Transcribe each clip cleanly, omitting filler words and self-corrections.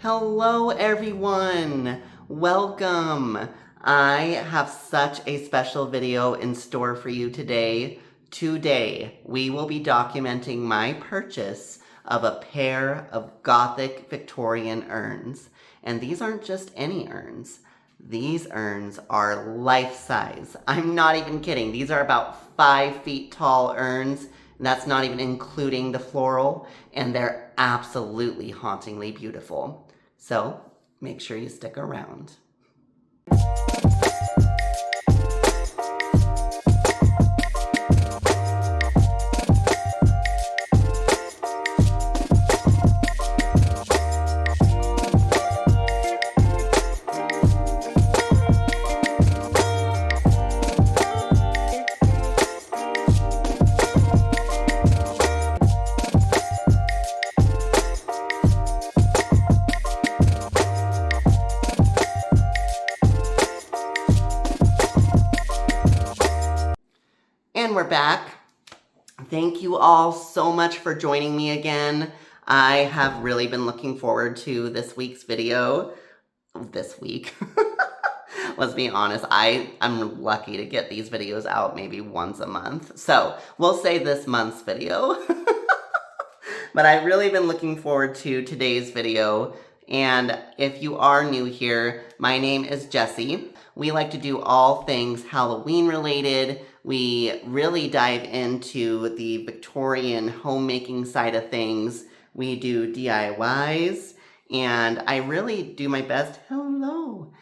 Hello everyone! Welcome! I have such a special video in store for you today. Today, we will be documenting my purchase of a pair of Gothic Victorian urns. And these aren't just any urns. These urns are life-size. I'm not even kidding. These are about 5 feet tall urns. And that's not even including the floral. And they're absolutely hauntingly beautiful. So make sure you stick around. And we're back. Thank you all so much for joining me again. I have really been looking forward to this week's video. This week. Let's be honest, I'm lucky to get these videos out maybe once a month. So we'll say this month's video. But I've really been looking forward to today's video. And if you are new here, my name is Jessie. We like to do all things Halloween related. We really dive into the Victorian homemaking side of things. We do DIYs, and I really do my best. Hello.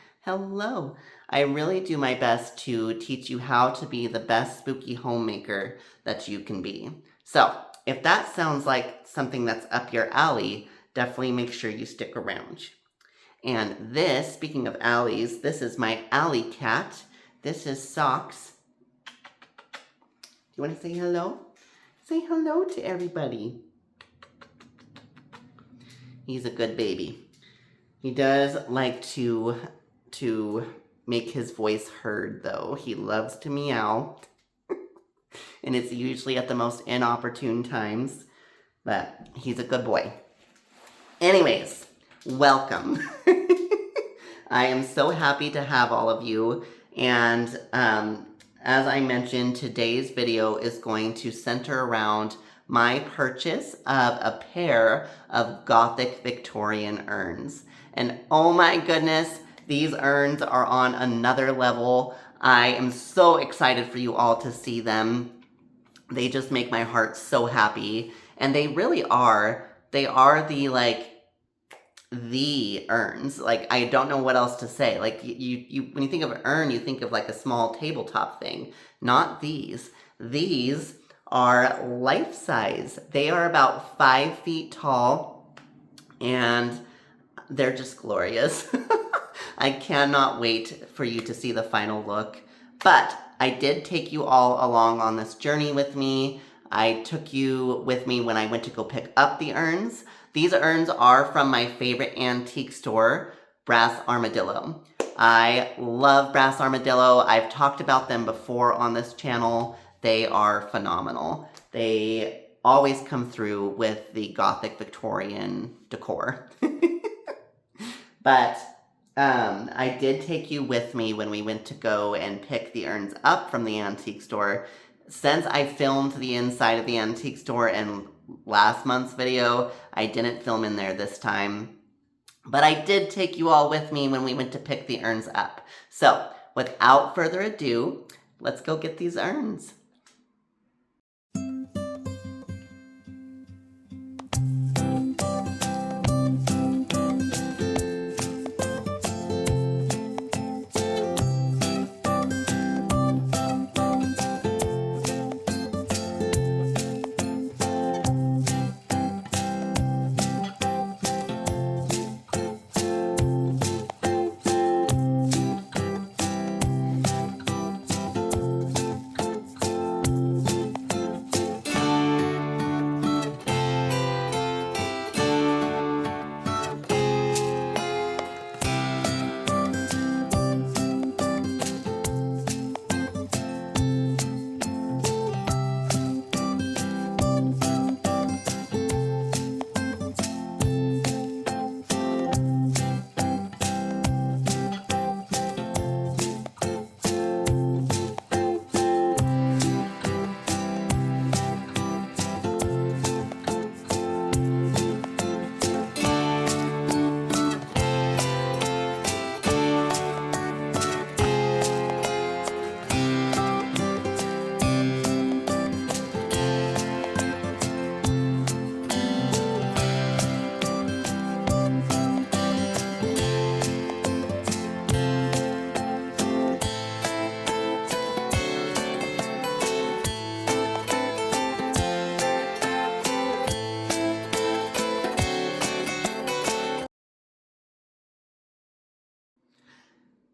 I really do my best to teach you how to be the best spooky homemaker that you can be. So, if that sounds like something that's up your alley, definitely make sure you stick around. And this, speaking of alleys, this is my alley cat. This is Socks. Do you want to say hello? Say hello to everybody. He's a good baby. He does like to make his voice heard, though. He loves to meow. And it's usually at the most inopportune times. But he's a good boy. Anyways, welcome. I am so happy to have all of you. And as I mentioned, today's video is going to center around my purchase of a pair of Gothic Victorian urns. And oh my goodness, these urns are on another level. I am so excited for you all to see them. They just make my heart so happy. And they really are. They are the urns. Like, I don't know what else to say. Like, you when you think of an urn, you think of like a small tabletop thing. Not these. These are life-size. They are about 5 feet tall, and they're just glorious. I cannot wait for you to see the final look. But I did take you all along on this journey with me. I took you with me when I went to go pick up the urns. These urns are from my favorite antique store, Brass Armadillo. I love Brass Armadillo. I've talked about them before on this channel. They are phenomenal. They always come through with the Gothic Victorian decor. But I did take you with me when we went to go and pick the urns up from the antique store. Since I filmed the inside of the antique store in last month's video, I didn't film in there this time. But I did take you all with me when we went to pick the urns up. So, without further ado, let's go get these urns.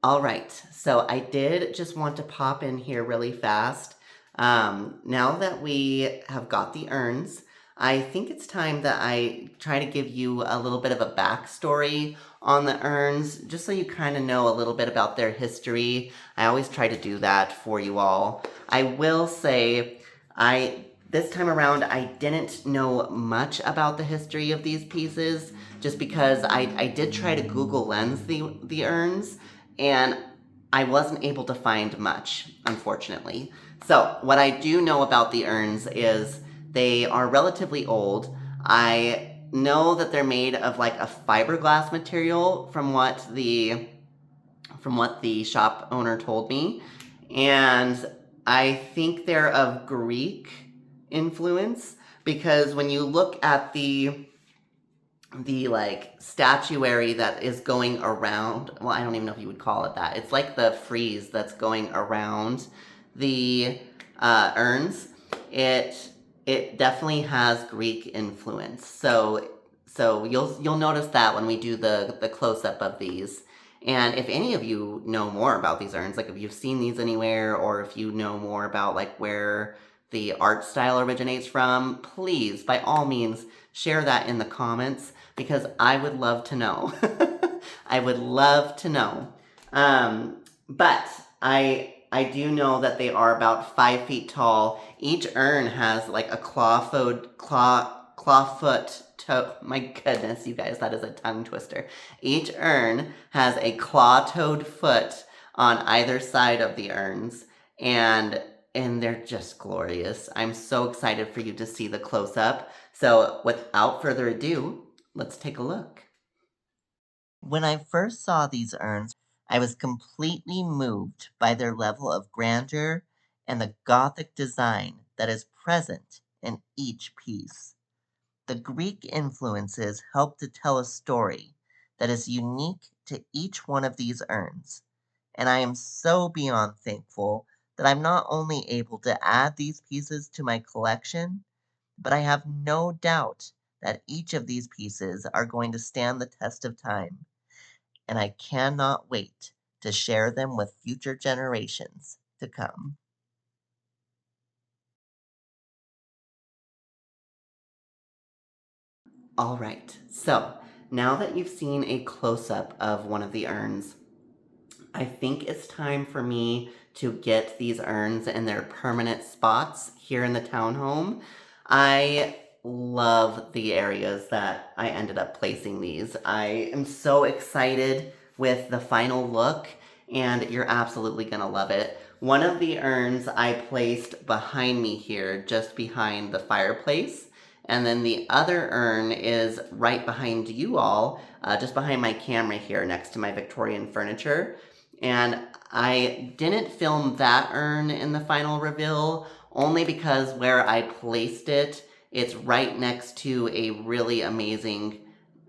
All right, so I did just want to pop in here really fast. Now that we have got the urns, I think it's time that I try to give you a little bit of a backstory on the urns, just so you kind of know a little bit about their history. I always try to do that for you all. I will say, this time around, I didn't know much about the history of these pieces, just because I did try to Google Lens the urns, and I wasn't able to find much, unfortunately. So, what I do know about the urns is they are relatively old. I know that they're made of like a fiberglass material from what the shop owner told me. And I think they're of Greek influence, because when you look at the like statuary that is going around, well, I don't even know if you would call it that. It's like the frieze that's going around the urns. It definitely has Greek influence. So you'll notice that when we do the close up of these. And if any of you know more about these urns, like if you've seen these anywhere, or if you know more about like where the art style originates from, please, by all means, share that in the comments, because I would love to know. I would love to know. But I do know that they are about 5 feet tall. Each urn has like a clawfoot toe. My goodness, you guys, that is a tongue twister. Each urn has a claw-toed foot on either side of the urns, and they're just glorious. I'm so excited for you to see the close-up. So without further ado, let's take a look. When I first saw these urns, I was completely moved by their level of grandeur and the Gothic design that is present in each piece. The Greek influences help to tell a story that is unique to each one of these urns, and I am so beyond thankful that I'm not only able to add these pieces to my collection, but I have no doubt that each of these pieces are going to stand the test of time, and I cannot wait to share them with future generations to come. All right, so now that you've seen a close-up of one of the urns, I think it's time for me to get these urns in their permanent spots here in the townhome. I love the areas that I ended up placing these. I am so excited with the final look, and you're absolutely gonna love it. One of the urns I placed behind me here, just behind the fireplace, and then the other urn is right behind you all, just behind my camera here next to my Victorian furniture. And I didn't film that urn in the final reveal, only because where I placed it, it's right next to a really amazing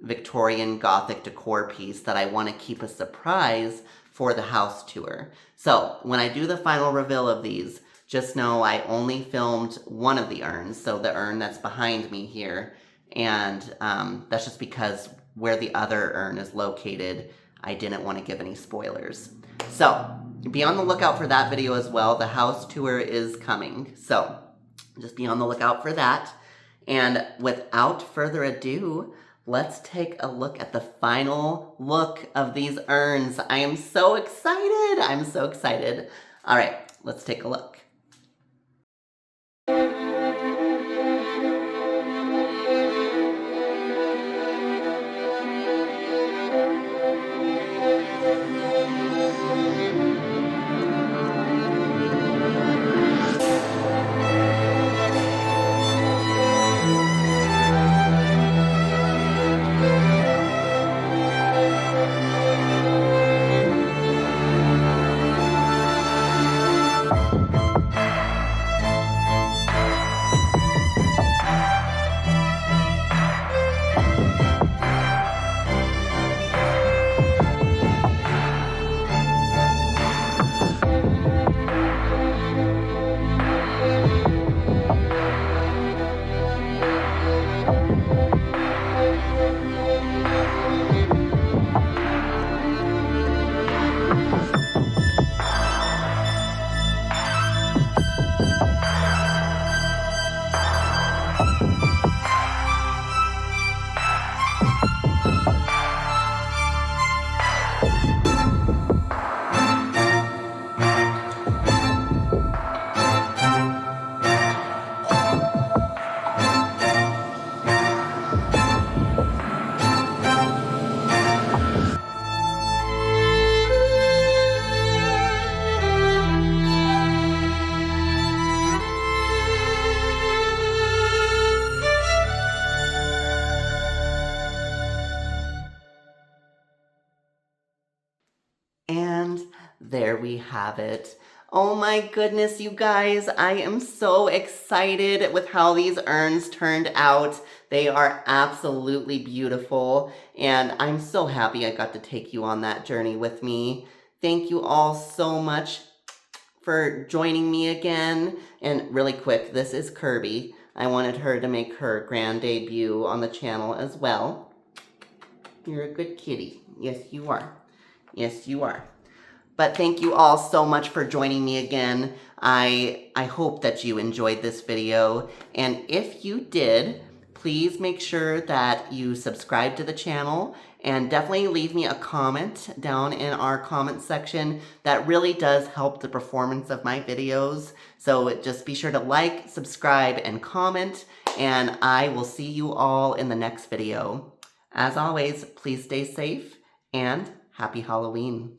Victorian Gothic decor piece that I want to keep a surprise for the house tour. So when I do the final reveal of these, just know I only filmed one of the urns, so the urn that's behind me here, and that's just because where the other urn is located, I didn't want to give any spoilers. So be on the lookout for that video as well. The house tour is coming, so just be on the lookout for that. And without further ado, let's take a look at the final look of these urns. I am so excited. I'm so excited. All right, let's take a look. And there we have it. Oh my goodness, you guys, I am so excited with how these urns turned out. They are absolutely beautiful, and I'm so happy I got to take you on that journey with me. Thank you all so much for joining me again. And really quick, this is Kirby. I wanted her to make her grand debut on the channel as well. You're a good kitty. Yes, you are. Yes, you are. But thank you all so much for joining me again. I hope that you enjoyed this video. And if you did, please make sure that you subscribe to the channel and definitely leave me a comment down in our comment section. That really does help the performance of my videos. So just be sure to like, subscribe, and comment. And I will see you all in the next video. As always, please stay safe and happy Halloween.